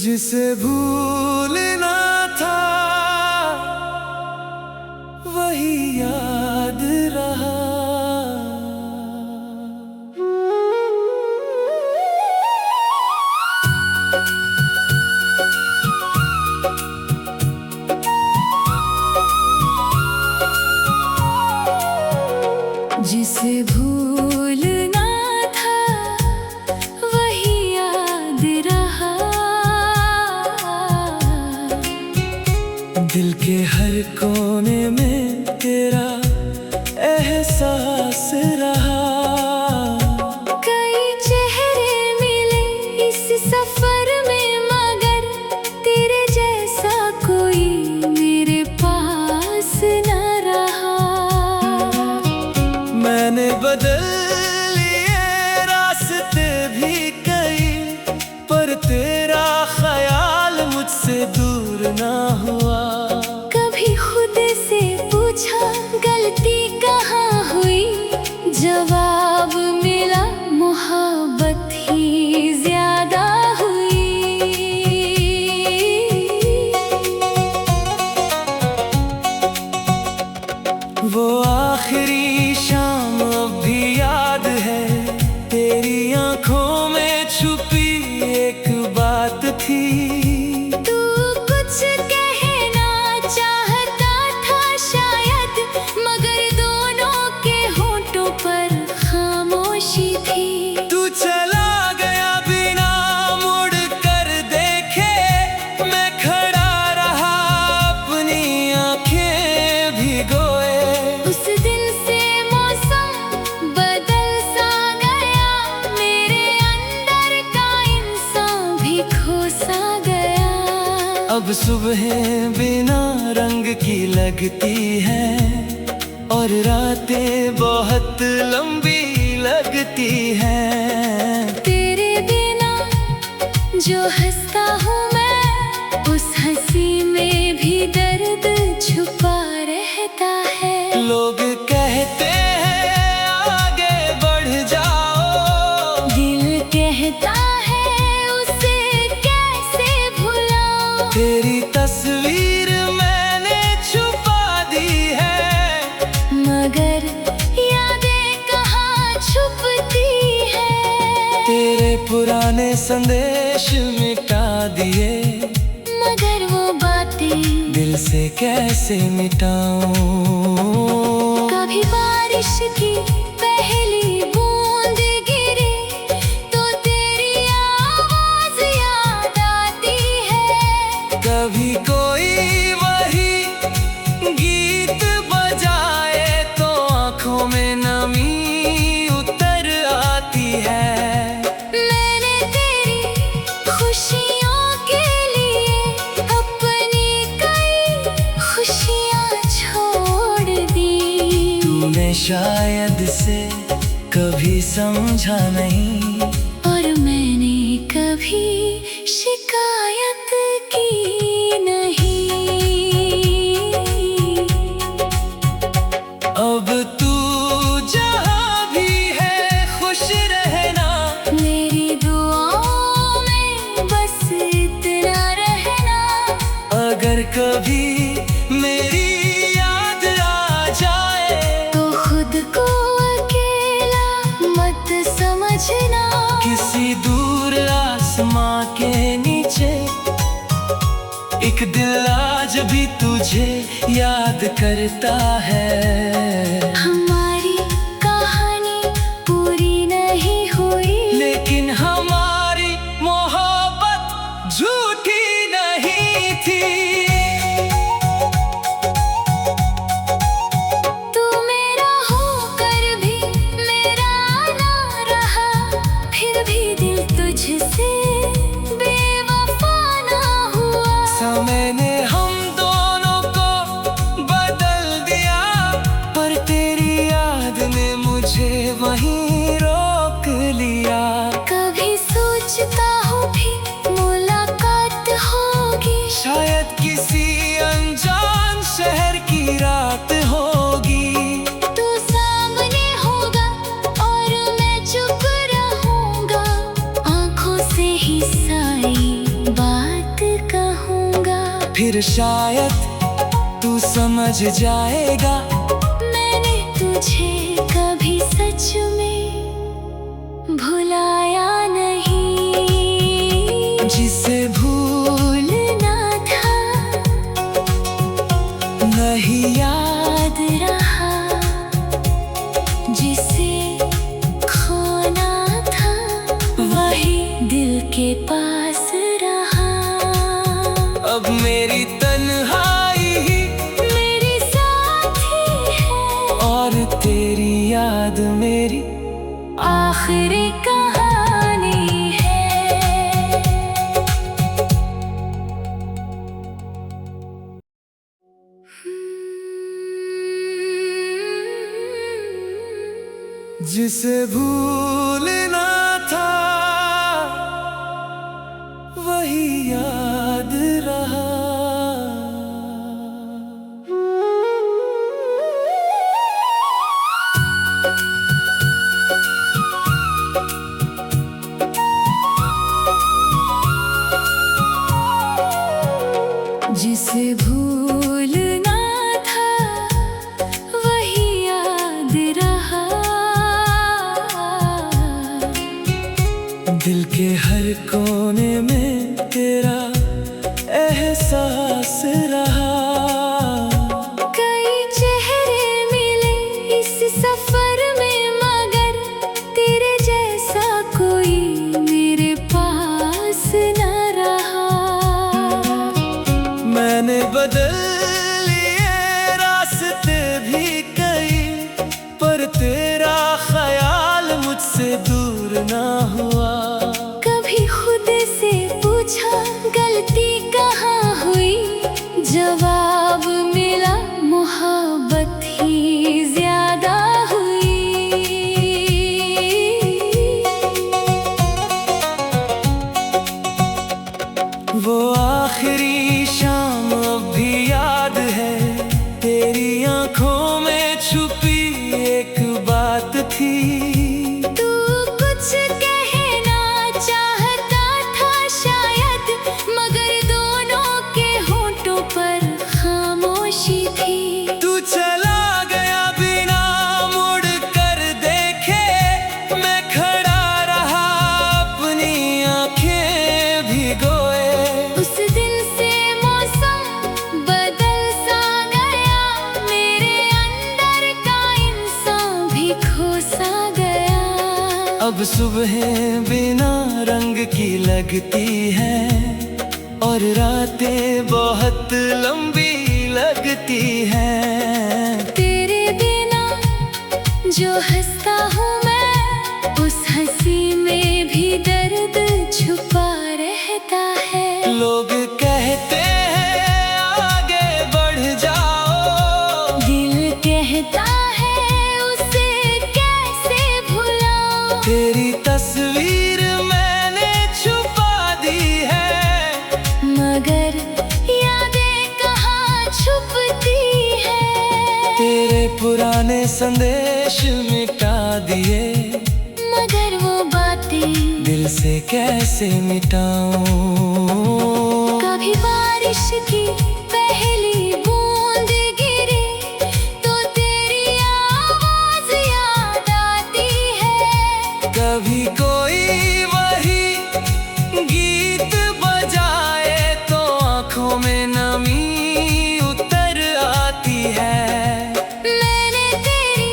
जिसे भूलना था वही याद रहा। जिसे भूलना था वही याद रहा। दिल के हर कोने में तेरा एहसास रहा। कई चेहरे मिले इस सफर में, मगर तेरे जैसा कोई मेरे पास न रहा। मैंने बदल लिए रास्ते भी कई, पर तेरा ख्याल मुझसे दूर ना हुआ। कभी खुद से पूछा गलती कहाँ हुई, जवाब मिला मोहब्बत ही ज्यादा हुई। वो आखिरी शाम अब भी याद है, तेरी आंखों में छुपी एक बात थी। तू कुछ कहना चाहता था शायद, मगर दोनों के होठों पर खामोशी थी। तू चला गया बिना मुड़ कर देखे, मैं खड़ा रहा अपनी आंखें भिगोए। उस दिन से मौसम बदल सा गया, मेरे अंदर का इंसान भी खो सा गया। अब सुबह बिना रंग की लगती है, और रातें बहुत लंबी लगती हैं। तेरे बिना जो हंसता हूँ मैं, उस हंसी में भी दर्द छुपा रहता है। लोग कहते हैं आगे बढ़ जाओ, दिल कहता है उसे कैसे भुलाऊं। तेरी तस्वीर मैंने छुपा दी है, मगर यादें कहाँ छुपती है। तेरे पुराने संदेश मिटा दिए, मगर वो बातें दिल से कैसे मिटाऊं। कभी बारिश की पहली बूंद गिरे तो तेरी आवाज याद आती है। कभी कोई वही गीत बजाए तो आंखों में नमी उतर आती है। मैंने तेरी खुशियों के लिए अपनी कई खुशियाँ छोड़ दी। तूने शायद से कभी समझा नहीं, और मैंने कभी शिकायत की नहीं। अब तू जहाँ भी है खुश रहना, मेरी दुआओं में बस इतना रहना। अगर कभी मेरी याद आ जाए तो खुद को अकेला मत समझना। किसी दूर आसमां के नीचे एक दिल आज भी तुझे याद करता है। हमारी कहानी पूरी नहीं हुई, लेकिन हमारी मोहब्बत झूठी नहीं थी। तू मेरा होकर भी मेरा ना रहा, फिर भी दिल तुझसे बेवफा ना हुआ। समय ने हम दोनों को बदल दिया, पर तेरी याद ने मुझे वहीं रोक लिया। कभी सोचता हूँ भी मुलाकात होगी, शायद किसी अनजान शहर की रात होगी। तू सामने होगा और मैं फिर शायद तू समझ जाएगा। मैंने तुझे कभी सच में भुलाया नहीं, जिसे भूलना था नहीं याद रहा, जिसे खोना था वही दिल के पास रहा। अब मेरी तन्हाई ही मेरी साथी है और तेरी याद मेरी आखिरी कहानी है। जिसे भूलना था वही याद रहा। जिसे भूलना था वही याद रहा। दिल के हर कोने में तेरा एहसास रहा। कई चेहरे मिले इस सफर में, मगर तेरे जैसा कोई मेरे पास न रहा। मैंने बदल लिए रास्ते भी कई, पर तेरा ख्याल मुझसे दूर ना हुआ। कभी खुद से पूछा गलती कहाँ हुई, जवाब मिला मोहब्बत ही ज्यादा हुई। वो आखिरी शाम अब भी याद है, तेरी आंखों में छुपी एक बात थी। तू कुछ कहना चाहता था शायद, मगर दोनों के होंठों पर खामोशी थी। तू चला गया बिना मुड़ कर देखे, मैं खड़ा रहा अपनी आंखें भिगोए। उस दिन से मौसम बदल सा गया, मेरे अंदर का इंसान भी खो सा गया। अब सुबह बिना रंग की लगती है और रातें बहुत लंबी लगती हैं। तेरे बिना जो हंसता हूँ मैं, उस हंसी में भी दर्द छुपा रहता है। लोग कहते हैं आगे बढ़ जाओ, दिल कहता है उसे कैसे भुलाऊं। तेरी तस्वीर मैंने छुपा दी है, मगर यादें कहाँ छुपती है। तेरे पुराने संदेश मिटा दिए, मगर वो बातें दिल से कैसे मिटाऊं। कभी बारिश की पहली बूंद गिरे तो तेरी आवाज याद आती है। कभी कोई वही गीत बजाए तो आंखों में नमी उतर आती है। मैंने तेरी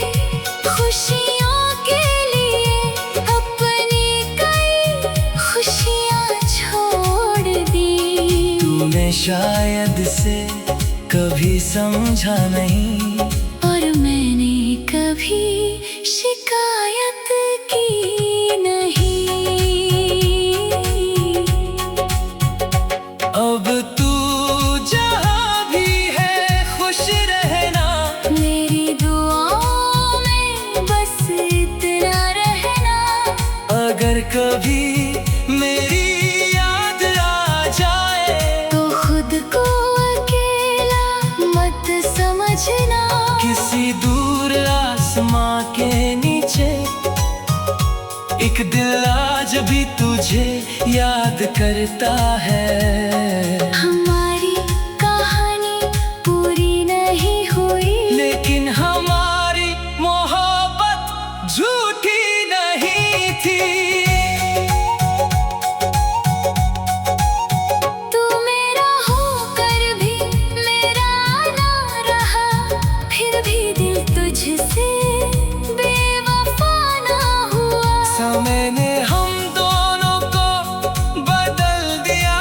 खुशियों के लिए अपनी कई खुशियाँ छोड़ दी। तूने शायद से कभी समझा नहीं, और मैंने कभी शिकायत की नहीं। अब तू जहाँ भी है खुश रहना, मेरी दुआओं में बस इतना रहना। अगर कभी मेरी याद आ जाए तो खुद को अकेला मत समझना। किसी दूर आसमां के नीचे एक दिल आज भी तुझे याद करता है। हमारी झूठी नहीं थी। तू मेरा होकर भी मेरा ना रहा, फिर भी दिल तुझसे बेवफा ना हुआ। समय ने हम दोनों को बदल दिया,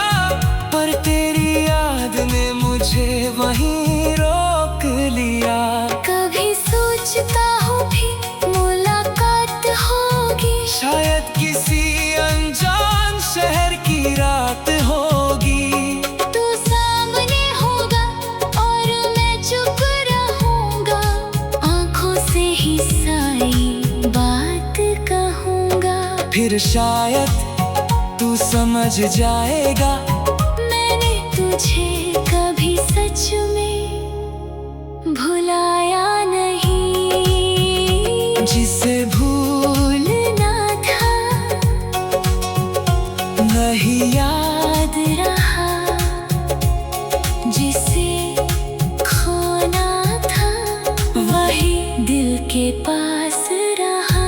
पर तेरी याद ने मुझे वहीं रोक लिया। कभी सोचता हूँ भी मुलाकात होगी, शायद किसी अनजान शहर की रात होगी। तू सामने होगा और मैं चुप रहूंगा, आंखों से ही सारी बात कहूंगा। फिर शायद तू समझ जाएगा, मैंने तुझे कभी सच में भुलाया नहीं। जिसे भूलना था नहीं याद रहा, जिसे खोना था वही दिल के पास रहा।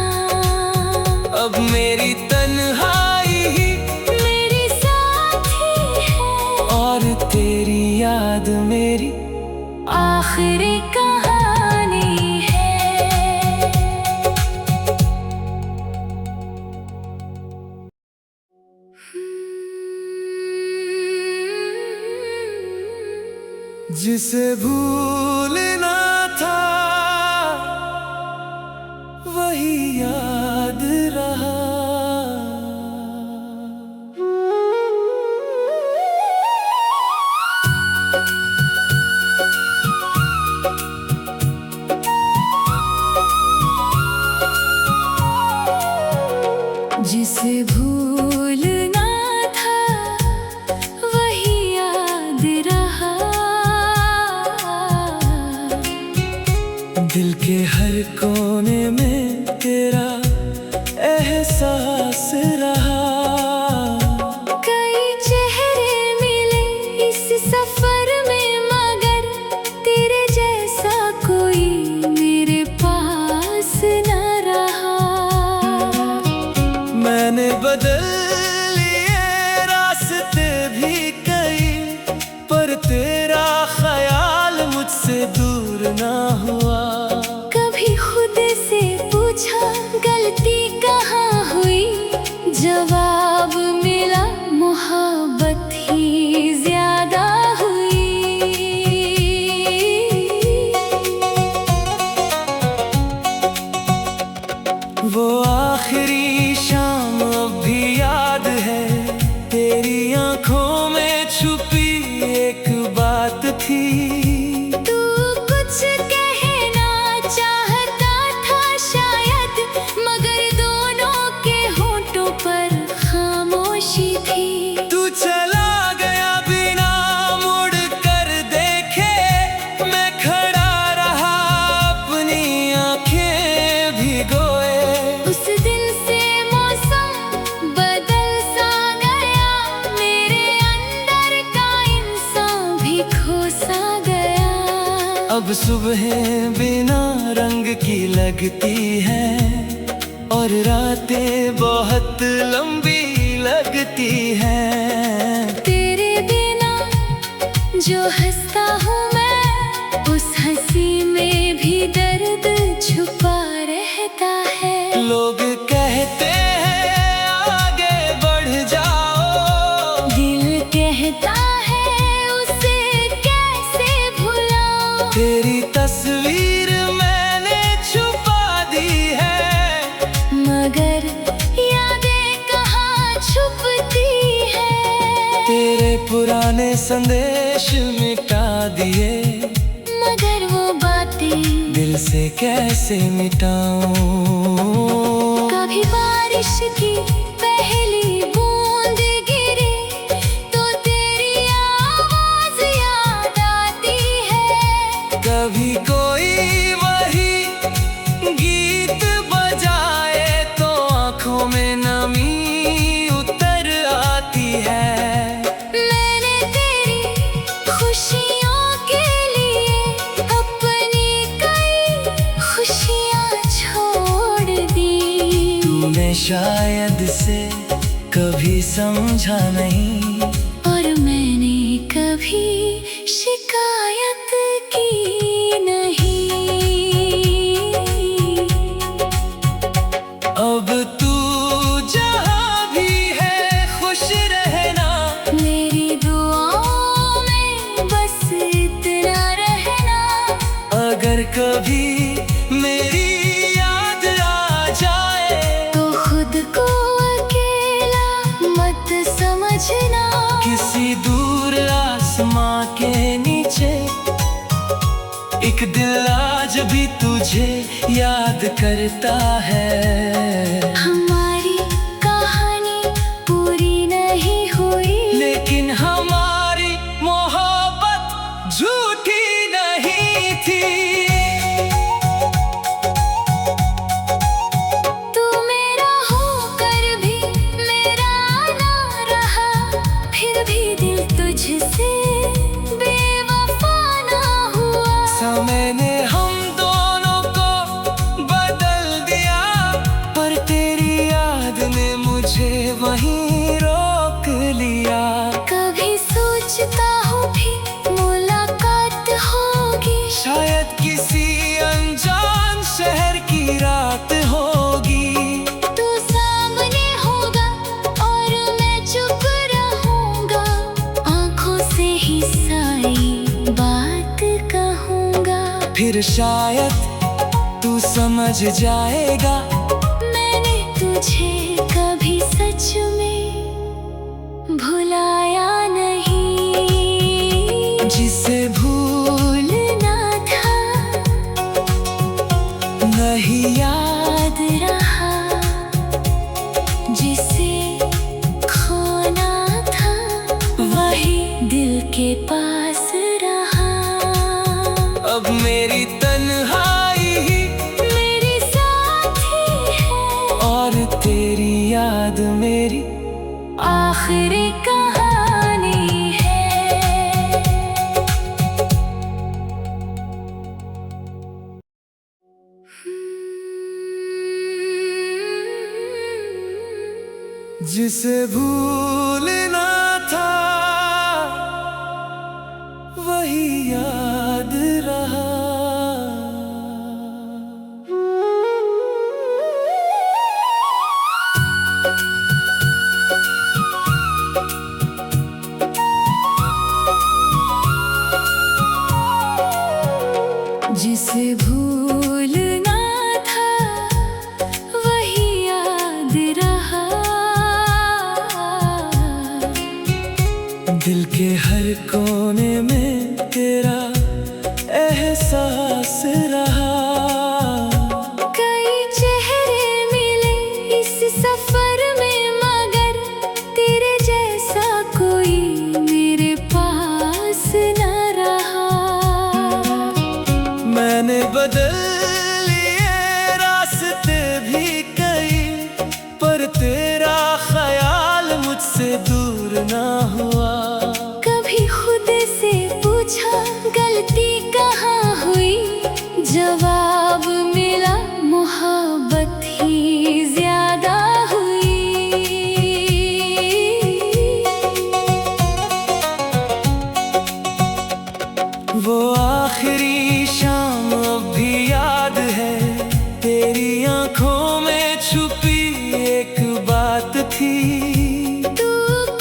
अब मेरी तन्हाई ही मेरी साथी है, और तेरी याद मेरी आखिरी कहानी है। जिसे भूलना था वही याद रहा। जिसे भूलना था वही याद रहा। दिल के हर कोने में तेरा एहसास रहा। कई चेहरे मिले इस सफर में, मगर तेरे जैसा कोई मेरे पास न रहा। मैंने बदल लिए रास्ते भी कई, पर तेरा ख्याल मुझसे दूर ना हुआ। कभी खुद से पूछा गलती कहाँ हुई, जवाब मिला मोहब्बत ही ज्यादा हुई। वो आखिरी शाम अब भी याद है, तेरी आंखों में छुपी एक बात थी। तू कुछ कहना चाहता था शायद, मगर दोनों के होठों पर खामोशी थी। तू चला गया बिना मुड़ कर देखे, मैं खड़ा रहा अपनी आंखें भिगोए। उस दिन से मौसम बदल सा गया, मेरे अंदर का इंसान भी खो सा गया। अब सुबह बिना रंग की लगती है, और रातें बहुत लंबी लगती हैं। तेरे बिना जो हंसता हूँ मैं, उस हंसी में भी दर्द छुपा रहता है। लोग कहते हैं आगे बढ़ जाओ, दिल कहता है उसे कैसे भुलाऊं। तेरी तस्वीर मैंने छुपा दी है, मगर यादें कहाँ छुपती है। तेरे पुराने संदेश मिटा दिए, मगर वो बातें दिल से कैसे मिटाऊं। कभी बारिश की पहली बूंद गिरे तो तेरी आवाज याद आती है। कभी कोई वही गीत बजाए तो आंखों में नमी उतर आती है। मैंने तेरी खुशियों के लिए अपनी कई खुशियाँ छोड़ दी। तूने शायद से कभी समझा नहीं, और मैंने कभी शिकायत की नहीं। अब तू जहाँ भी है खुश रहना, मेरी दुआओं में बस इतना रहना। अगर कभी मेरी याद आ जाए तो खुद को अकेला मत समझना। किसी दूर आसमां के नीचे एक दिल आज भी तुझे याद करता है। हमारी कहानी पूरी नहीं हुई, लेकिन हमारी मोहब्बत झूठी नहीं थी। तू मेरा होकर भी मेरा ना रहा, फिर भी दिल तुझसे बेवफा ना हुआ। समय ने हम दोनों को बदल दिया, पर तेरी याद ने मुझे वहीं रोक लिया। कभी सोचता हूँ भी मुलाकात होगी, शायद किसी अनजान शहर की रात होगी। तू सामने होगा और मैं चुप रहूंगा, आंखों से ही सारी बात कहूंगा। फिर शायद तू समझ जाएगा, मैंने तुझे कभी सच में भुलाया नहीं। जिसे भूलना था नहीं याद रहा, जिसे खोना था वही दिल के पास रहा। अब मेरी तन्हाई ही मेरी साथी है, और तेरी याद मेरी आखिरी कहानी है। जिसे भूलना था वही याद रहा। जिसे भूलना था वही याद रहा। दिल के हर कोने में तेरा एहसास रहा। कई चेहरे मिले इस सफर में, मगर तेरे जैसा कोई मेरे पास न रहा। मैंने बदल लिए रास्ते भी कई, पर तेरा ख्याल मुझसे दूर ना हुआ। कभी खुद से पूछा गलती कहाँ हुई, जवाब मिला मोहब्बत ही ज्यादा हुई। वो आखिरी शाम अब भी याद है, तेरी आंखों में छुपी एक बात थी। तू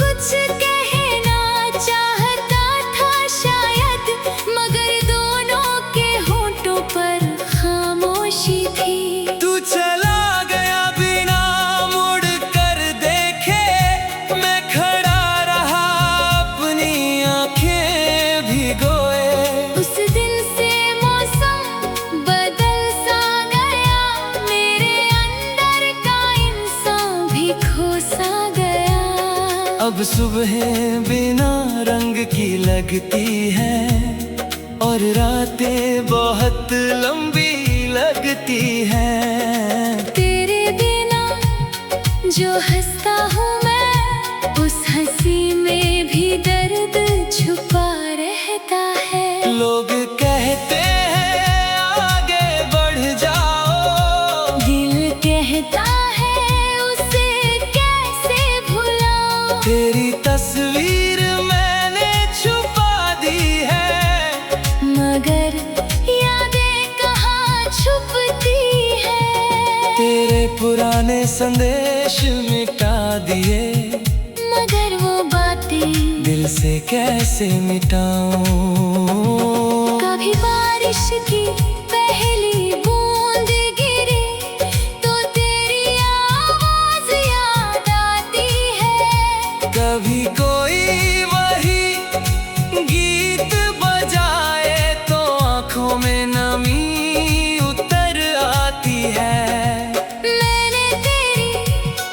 कुछ कहना चाहता था शायद, मगर दोनों के होठों पर खामोशी थी। तू चला गया बिना मुड़ कर देखे, मैं खड़ा रहा अपनी आंखें भिगोए। उस दिन से मौसम बदल सा गया, मेरे अंदर का इंसान भी खो सा गया। अब सुबह बिना रंग की लगती है, और रातें बहुत लंबी लगती हैं। तेरे बिना जो हंसता हूँ मैं, उस हंसी में भी दर्द छुपा रहता है। लोग कहते हैं आगे बढ़ जाओ, दिल कहता है पुराने संदेश मिटा दिए, मगर वो बातें दिल से कैसे मिटाऊं। कभी बारिश की पहली बूंद गिरे तो तेरी आवाज याद आती है। कभी कोई वही गीत बजाए तो आंखों में नमी उतर आती है। मैंने तेरी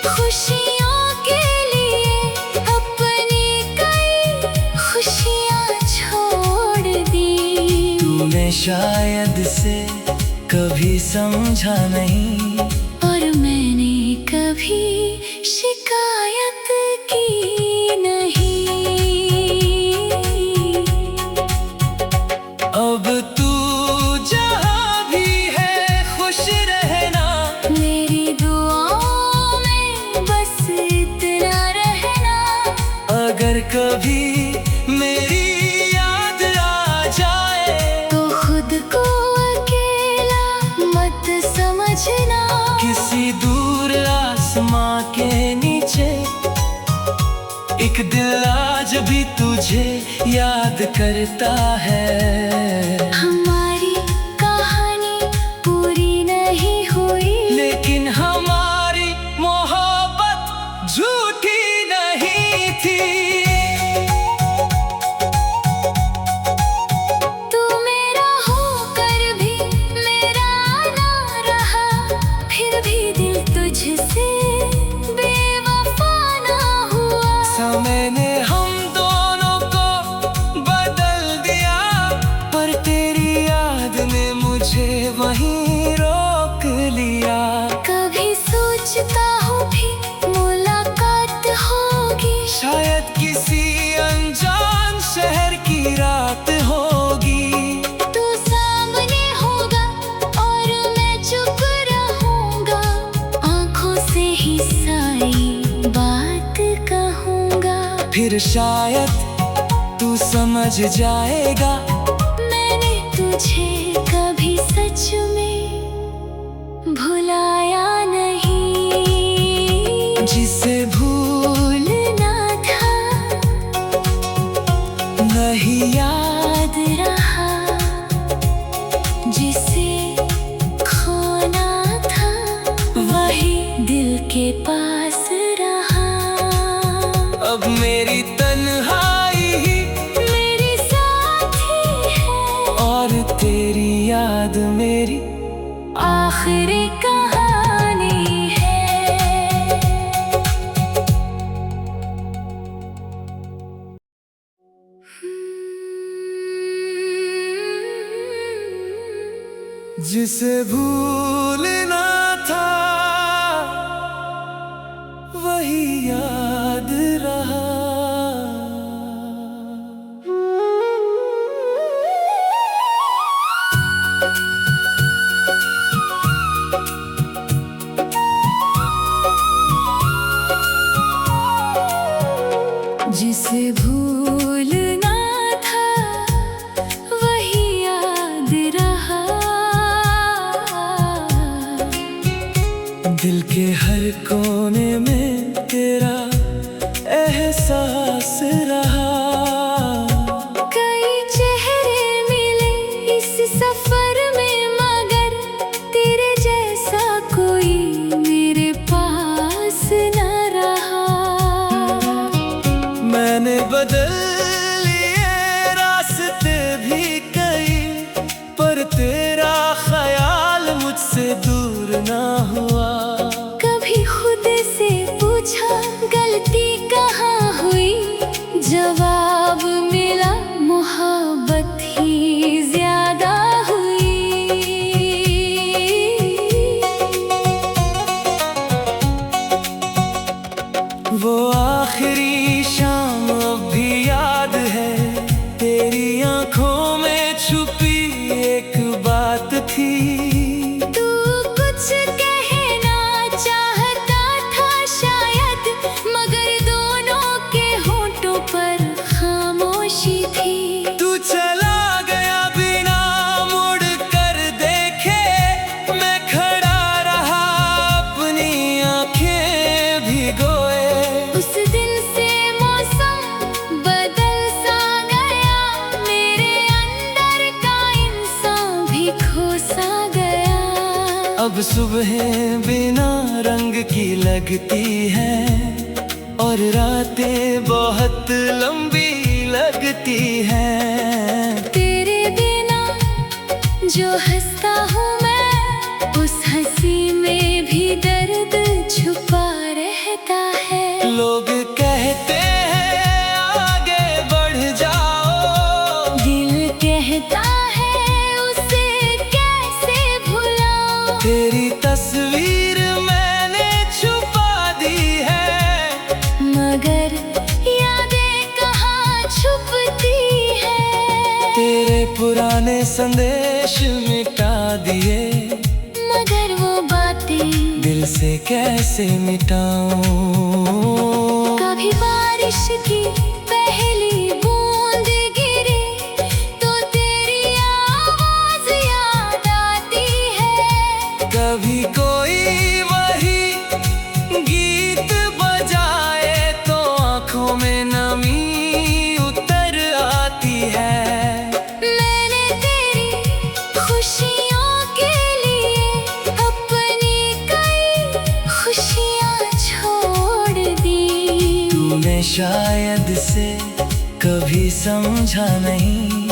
खुशियों के लिए अपनी कई खुशियाँ छोड़ दी। तूने शायद से कभी समझा नहीं, और मैंने कभी शिकायत की नहीं। अब तू जहाँ भी है खुश रहना, मेरी दुआओं में बस इतना रहना। अगर कभी मेरी याद आ जाए तो खुद को अकेला मत समझना। किसी दूर आसमां के नीचे एक दिल आज भी तुझे याद करता है। हमारी कहानी पूरी नहीं हुई, लेकिन हमारी मोहब्बत झूठी नहीं थी। तू मेरा होकर भी मेरा ना रहा, फिर भी दिल तुझसे बेवफा ना हुआ। समय ने हम दोनों को बदल दिया, पर तेरी याद ने मुझे वहीं रोक लिया। कभी सोचता हूँ भी मुलाकात होगी, शायद किसी अनजान शहर की रात होगी। तू सामने होगा और मैं चुप रहूंगा, आंखों से ही सारी बात कहूंगा। फिर शायद तू समझ जाएगा, मैंने तुझे कभी सच में भुलाया नहीं। जिसे भूलना था नहीं याद रहा, जिसे खोना था वही दिल के पास रहा। अब मेरी तन्हाई ही मेरी साथी है, और तेरी याद मेरी आखिरी कहानी है। जिसे भूलना था वही याद रहा। जिसे भूलना था वही याद रहा। दिल के हर कोने में तेरा एहसास रहा। कई चेहरे मिले इस सफर में, मगर तेरे जैसा कोई मेरे पास न रहा। मैंने बदल लिए रास्ते भी कई, पर तेरा ख्याल मुझसे दूर ना हुआ। कभी खुद से पूछा गलती कहाँ हुई, जवाब मिला मोहब्बत ही ज्यादा हुई। वो आखिरी शाम अब भी याद है, तेरी आंखों में छुपी एक बात थी। तू कुछ कहना चाहता था शायद, मगर दोनों के होठों पर खामोशी थी। तू चला गया बिना मुड़ कर देखे, मैं खड़ा रहा अपनी सुबहें बिना रंग की लगती हैं और रातें बहुत लंबी लगती हैं। तेरे बिना जो हंसता हूँ मैं, उस हंसी में भी दर्द छुपा रहता है। लोग कहते हैं आगे बढ़ जाओ, दिल कहता है उसे कैसे भुलाऊं। तेरी तस्वीर मैंने छुपा दी है, मगर यादें कहाँ छुपती है। तेरे पुराने संदेश मिटा दिए, मगर वो बातें दिल से कैसे मिटाऊं। कभी बारिश की पहली बूंद गिरे तो तेरी आवाज याद आती है। कभी कोई वही गीत बजाए तो आंखों में नमी उतर आती है। मैंने तेरी खुशियों के लिए अपनी कई खुशियाँ छोड़ दी। तूने शायद से कभी समझा नहीं,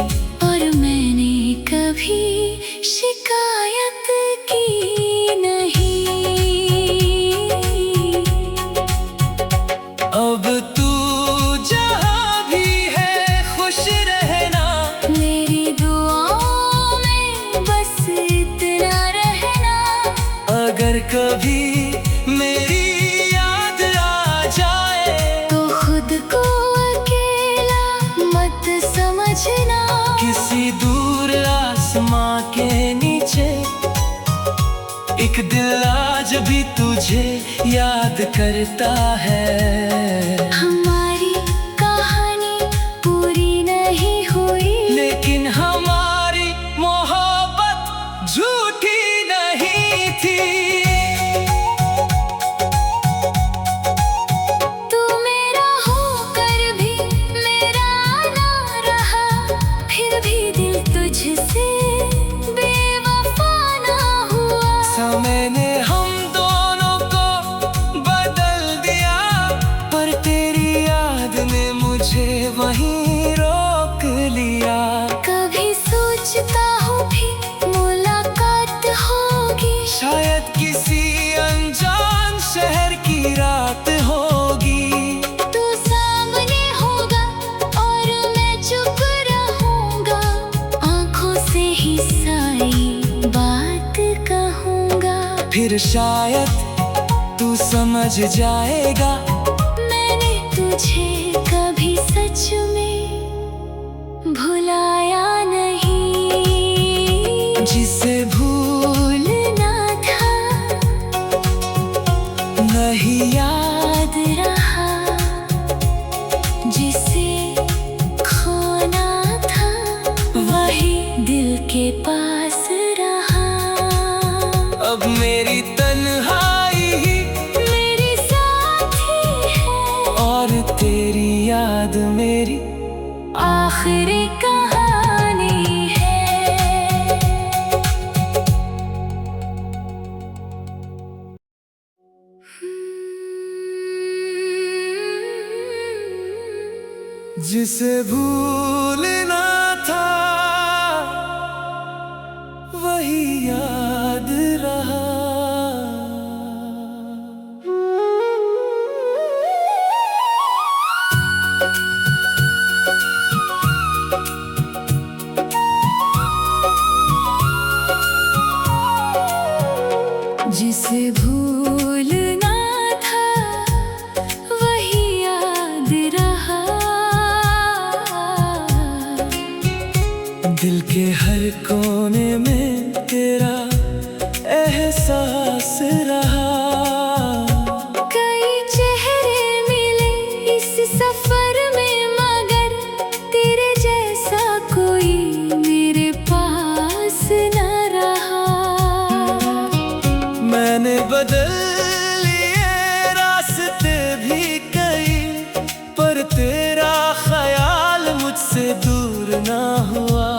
और मैंने कभी शिकायत की नहीं। अब तू जहाँ भी है खुश रहना, मेरी दुआओं में बस इतना रहना। अगर कभी मेरी याद आ जाए तो खुद को अकेला मत समझना। किसी दूर आसमां के नीचे एक दिल आज भी तुझे याद करता है। हमारी कहानी पूरी नहीं हुई, लेकिन हमारी मोहब्बत झूठी नहीं थी। तू मेरा होकर भी मेरा ना रहा, फिर भी दिल तुझसे बेवफा ना हुआ। समय ने हम दोनों को बदल दिया, पर तेरी याद ने मुझे वहीं रोक लिया। कभी सोचता हूँ भी मुलाकात होगी, शायद किसी अनजान शहर की रात होगी। तू सामने होगा और मैं चुप रहूंगा, आंखों से ही सारी बात कहूंगा। फिर शायद तू समझ जाएगा, मैंने तुझे कभी सच में भुलाया नहीं। जिसे भूलना था नहीं याद रहा, जिसे खोना था वही दिल के पास रहा। अब मेरी तन्हाई ही मेरी साथी है, और तेरी याद मेरी आखिरी कहानी है। जिसे भूलना था वही याद रहा। जिसे भूलना था वही याद रहा। दिल के हर कोने में तेरा एहसास रहा। कई चेहरे मिले इस सफर में, मगर तेरे जैसा कोई मेरे पास न रहा। मैंने बदल लिए रास्ते भी कई, पर तेरा ख्याल मुझसे दूर ना हुआ।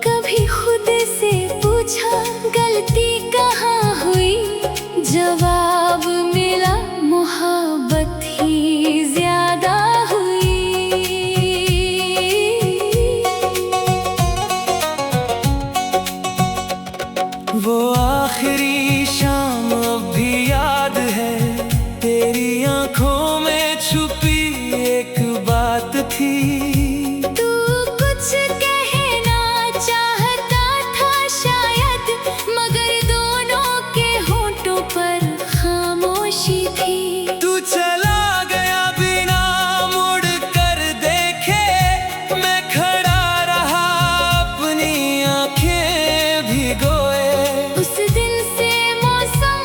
कभी खुद से पूछा तेरी आंखों में छुपी एक बात थी। तू कुछ कहना चाहता था शायद, मगर दोनों के होठों पर खामोशी थी। तू चला गया बिना मुड़ कर देखे, मैं खड़ा रहा अपनी आंखें भिगोए। उस दिन से मौसम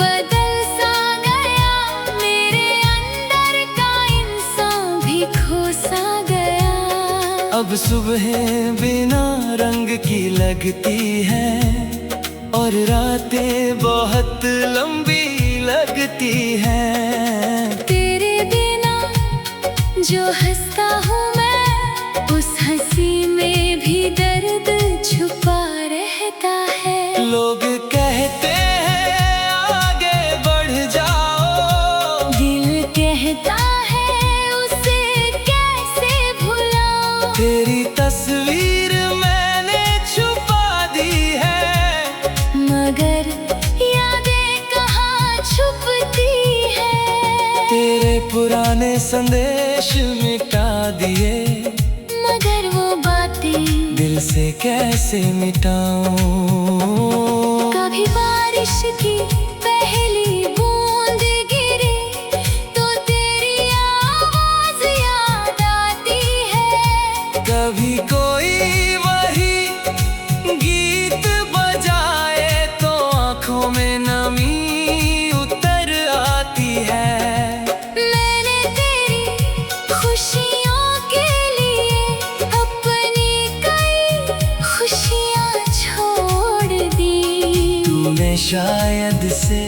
बदल सा गया, मेरे अंदर का इंसान भी खो सा गया। अब सुबह बिना रंग की लगती है और रातें बहुत लंबी लगती हैं। तेरे बिना जो हंसता हूँ मैं, उस हंसी में भी दर्द छुपा रहता है। लोग कहते हैं आगे बढ़ जाओ, दिल कहता है उसे कैसे भुलाऊं। तेरी तस्वीर मैंने छुपा दी है, मगर यादें कहाँ छुपती है। तेरे पुराने संदेश मिटा दिए, मगर वो बातें दिल से कैसे मिटाऊं। कभी बारिश की पहली बूंद गिरे तो तेरी आवाज याद आती है। कभी कोई वही गीत बजाए तो आंखों में नमी उतर आती है। मैंने तेरी खुशियों के लिए अपनी कई खुशियाँ छोड़ दी। तूने शायद से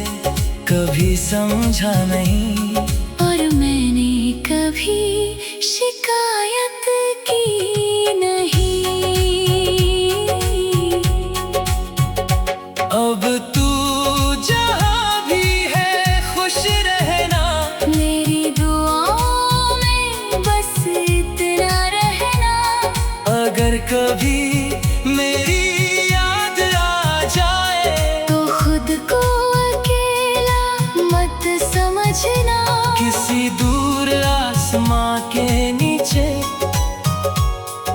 कभी समझा नहीं, और मैंने कभी शिकायत की नहीं। अब तू जहाँ भी है खुश रहना, मेरी दुआओं में बस इतना रहना। अगर कभी मेरी याद आ जाए तो खुद को अकेला मत समझना। किसी दूर आसमां के नीचे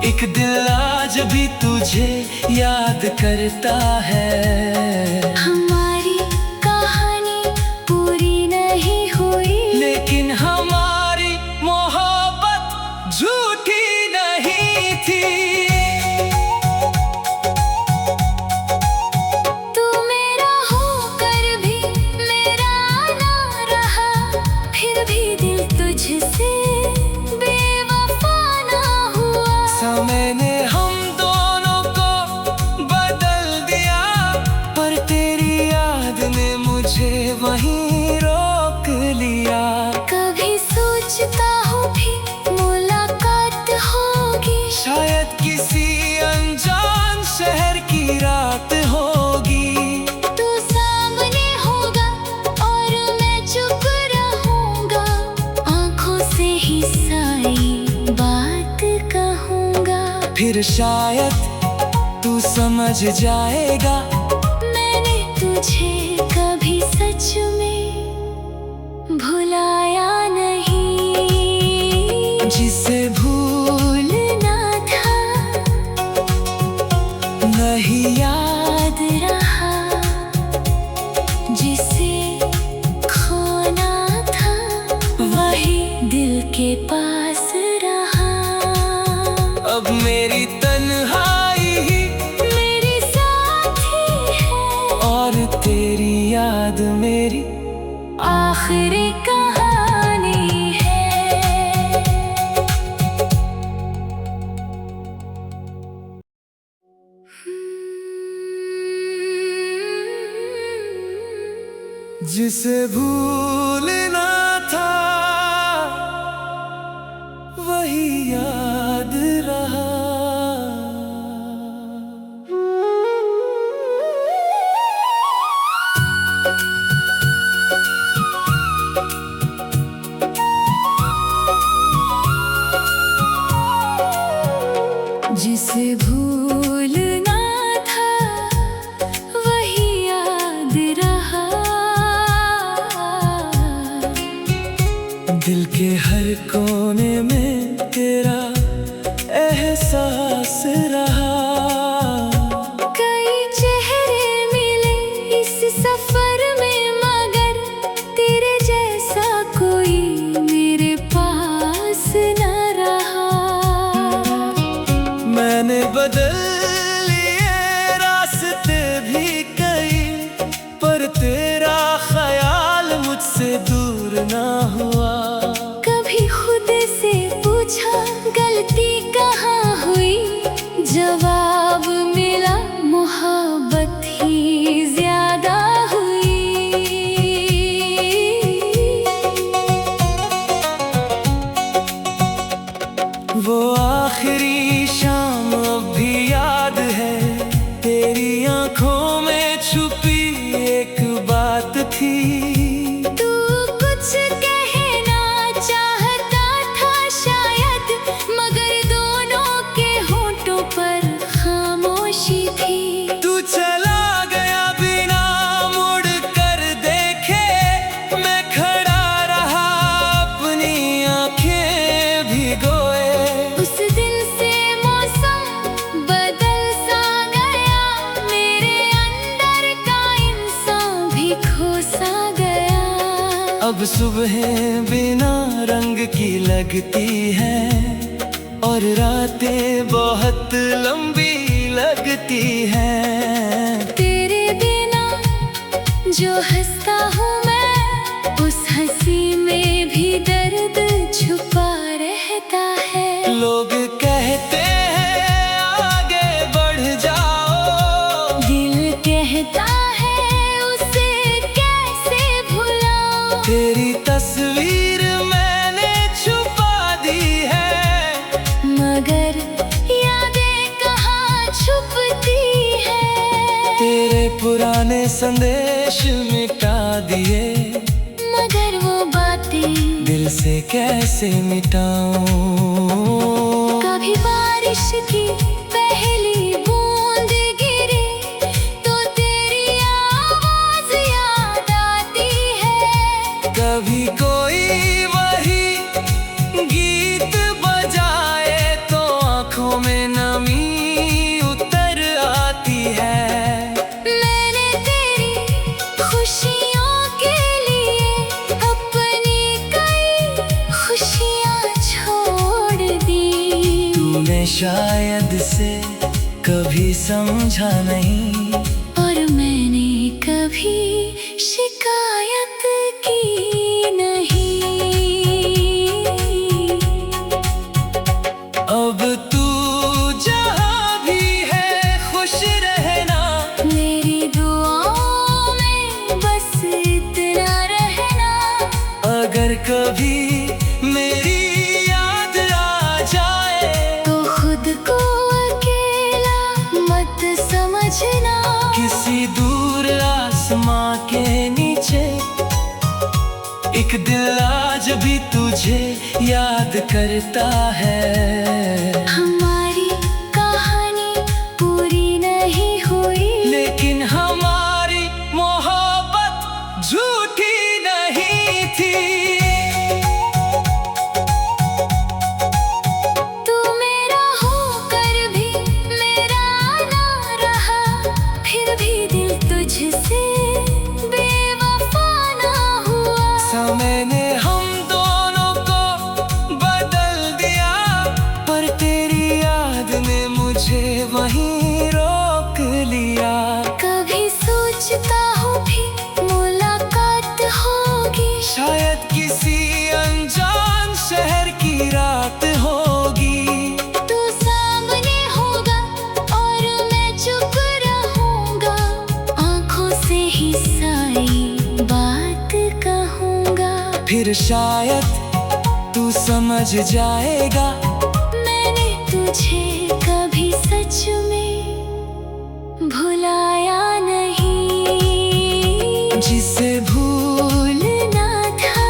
एक दिल आज भी तुझे याद करता है। हमारी कहानी पूरी नहीं हुई, लेकिन हमारी मोहब्बत झूठी नहीं थी। तू मेरा होकर भी मेरा ना रहा, फिर भी दिल तुझसे बेवफा ना हुआ। समय ने हम दोनों को बदल दिया, पर तेरी याद ने मुझे वहीं रोक लिया। कभी सोचता हूँ भी मुलाकात होगी, शायद किसी अनजान शहर की रात होगी। तू सामने होगा और मैं चुप रहूंगा, आंखों से ही सारी बात कहूंगा। फिर शायद तू समझ जाएगा, मैंने तुझे कभी सच में भुलाया नहीं। जिसे भूलना था नहीं याद रहा, जिसे खोना था वही दिल के पास रहा। अब मेरी तन्हाई ही मेरी साथी है, और तेरी याद मेरी आखिरी कहानी है। जिसे भूलना था वही याद रहा। जिसे भूलना था वही याद रहा। दिल के हर कोने में तेरा एहसास रहा। कई चेहरे मिले इस सफर में, मगर तेरे जैसा कोई मेरे पास न रहा। मैंने बदल लिए रास्ते भी कई, पर तेरा ख्याल मुझसे दूर ना हुआ। कभी खुद से पूछा गलती कहाँ हुई, जवाब मिला मोहब्बत ही ज्यादा हुई। वो आखिरी शाम अब भी याद है, तेरी आंखों में छुपी एक बात थी। तू कुछ कहना चाहता था शायद, मगर दोनों के होठों पर खामोशी थी। तू चला गया बिना मुड़ कर देखे, मैं खड़ा रहा अपनी आंखें भिगोए। उस दिन से मौसम बदल सा गया, मेरे अंदर का इंसान भी खो सा गया। अब सुबहें बिना रंग की लगती हैं, और रातें बहुत लंबी लगती हैं। तेरे बिना जो हंसता हूँ मैं, उस हंसी में भी दर्द छुपा रहता है। लोग कहते हैं आगे बढ़ जाओ, दिल कहता है उसे कैसे भुलाऊं। तेरी तस्वीर मैंने छुपा दी है, मगर यादें कहाँ छुपती है। तेरे पुराने संदेश मिटा दिए, मगर वो बातें दिल से कैसे मिटाऊं। कभी बारिश की पहली बूंद गिरे तो तेरी आवाज याद आती है। कभी कोई वही गीत बजाए तो आंखों में नमी उतर आती है। मैंने तेरी खुशियों के लिए अपनी कई खुशियाँ छोड़ दी। तूने शायद से कभी समझा नहीं, और मैंने कभी शिकायत की नहीं। अब तू जहाँ भी है खुश रहना, मेरी दुआओं में बस इतना रहना। अगर कभी मेरी याद आ जाए तो खुद को अकेला मत समझना। किसी दूर आसमां के नीचे एक दिल आज भी तुझे याद करता है। हमारी कहानी पूरी नहीं हुई, लेकिन हमारी मोहब्बत झूठी नहीं थी। तू मेरा होकर भी मेरा ना रहा, फिर भी दिल तुझसे बेवफा ना हुआ। समय ने हम दोनों को बदल दिया, पर तेरी याद ने मुझे वहीं रोक लिया। कभी सोचता हूँ भी मुलाकात होगी, शायद किसी अनजान शहर की रात होगी। तू सामने होगा और मैं चुप रहूंगा, आंखों से ही सारी बात कहूंगा। फिर शायद तू समझ जाएगा, मैंने तुझे कभी सच में भुलाया नहीं। जिसे भूलना था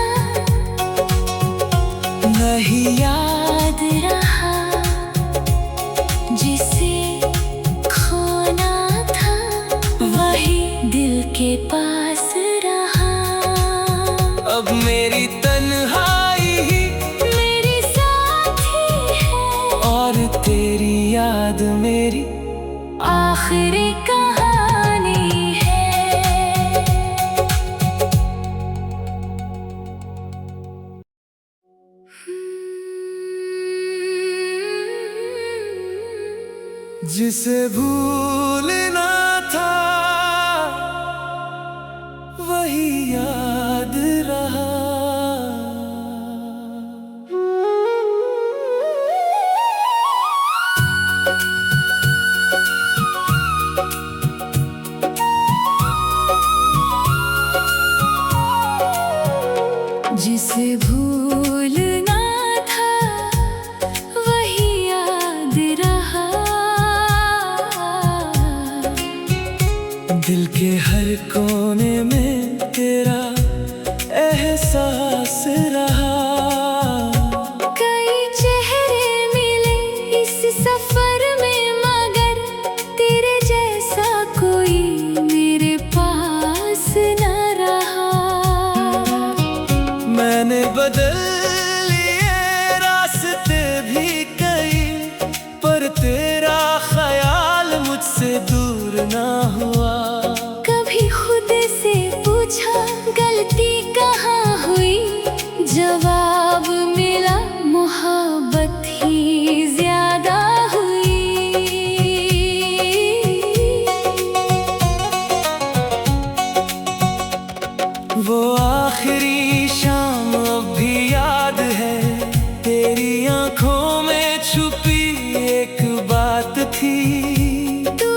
नहीं याद रहा, जिसे खोना था वही दिल के पास रहा। अब मेरी तन्हाई मेरी आखिरी कहानी है। जिसे भूलना था वही याद रहा। जिसे भूलना था वही याद रहा। दिल के हर कोने में तेरा एहसास रहा। कई चेहरे मिले इस सफर में, मगर तेरे जैसा कोई मेरे पास न रहा। मैंने बदल लिए रास्ते भी कई, पर तेरा ख्याल मुझसे दूर ना हुआ। कभी खुद से पूछा गलती कहाँ हुई, जवाब मिला मोहब्बत ही ज्यादा हुई। वो आखिरी शाम अब भी याद है, तेरी आंखों में छुपी एक बात थी। तू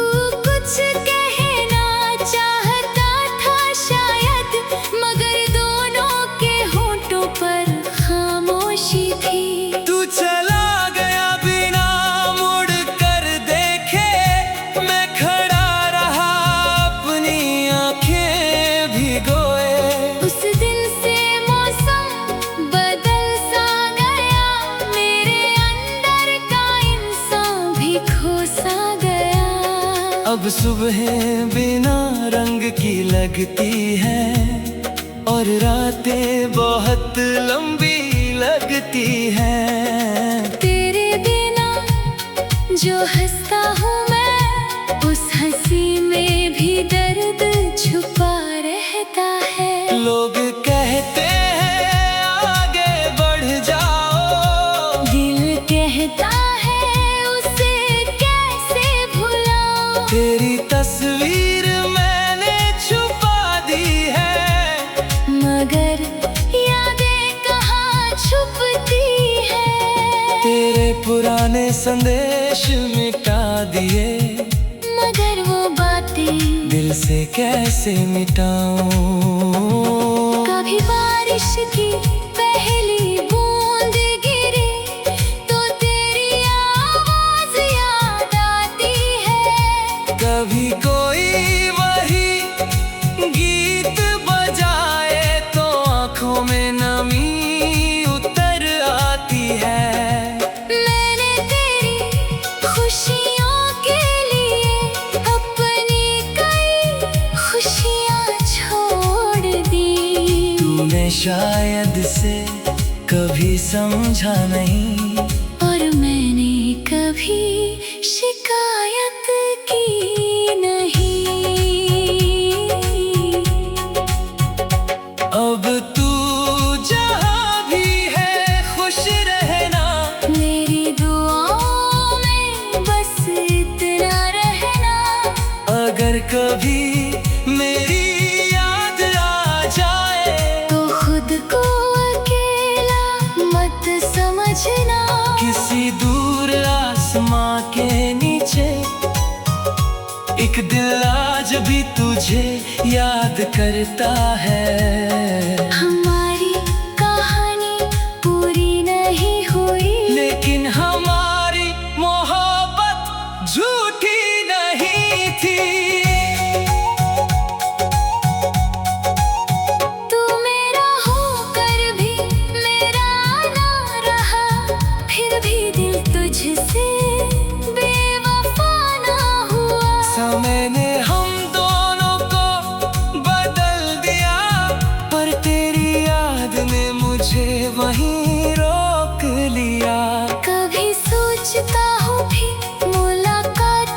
कुछ कहना चाहता था शायद, मगर दोनों के होठों पर खामोशी थी। तू चला गया बिना मुड़ कर देखे, मैं खड़ा रहा अपनी आंखें भिगोए। उस दिन से मौसम बदल सा गया, मेरे अंदर का इंसान भी खो सा गया। अब सुबहें बिना रंग की लगती हैं, और रातें बहुत लंबी लगती हैं। तेरे बिना जो हंसता हूँ मैं, उस हंसी में भी दर्द छुपा रहता है। लोग कहते हैं आगे बढ़ जाओ, दिल कहता है उसे कैसे भुलाऊं। तेरी तस्वीर मैंने छुपा दी है, मगर यादें कहाँ छुपती है। तेरे पुराने संदेश मिटा दिए, मगर वो बातें दिल से कैसे मिटाऊं। कभी बारिश की पहली बूंद गिरे तो तेरी आवाज याद आती है। कभी कोई वही गीत बजाए तो आंखों में नमी उतर आती है। मैंने तेरी खुशियों के लिए अपनी कई खुशियाँ छोड़ दी। तूने शायद से कभी समझा नहीं, और मैंने कभी शिकायत की नहीं। अब तू जहाँ भी है खुश रहना, मेरी दुआओं में बस इतना रहना। अगर कभी मेरी याद आ जाए तो खुद को अकेला मत समझना। किसी दूर आसमां के नीचे एक दिल आज भी तुझे याद करता है। हमारी कहानी पूरी नहीं हुई, लेकिन हमारी मोहब्बत झूठी नहीं थी। तू मेरा होकर भी मेरा ना रहा, फिर भी दिल तुझसे बेवफा ना हुआ। समय ने हम दोनों को बदल दिया, पर तेरी याद ने मुझे वहीं रोक लिया। कभी सोचता हूँ भी मुलाकात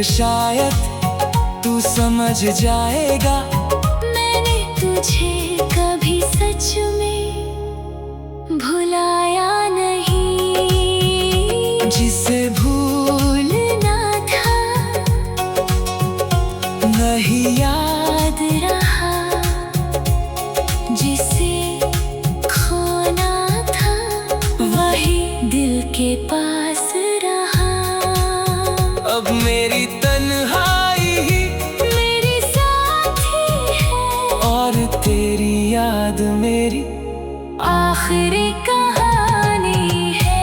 शायद तू समझ जाएगा। मैंने तुझे कभी सच में भुलाया नहीं, जिसे भूलना था नहीं याद रहा, जिसे खोना था वही दिल के पास रहा। अब मेरी तन्हाई ही मेरी साथी है और तेरी याद मेरी आखिरी कहानी है।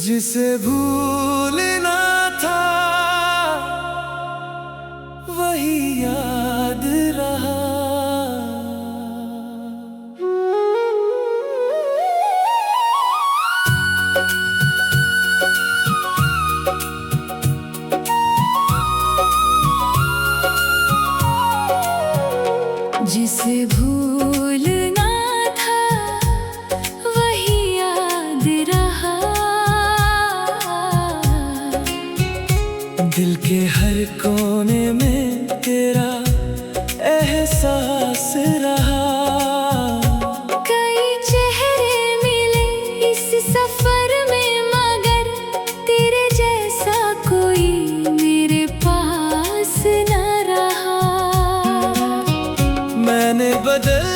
जिसे भूलना था वही याद रहा। जिसे भूलना था वही याद रहा। दिल के हर कोने में तेरा एहसास रहा। कई चेहरे मिले इस सफर में, मगर तेरे जैसा कोई मेरे पास न रहा। मैंने बदल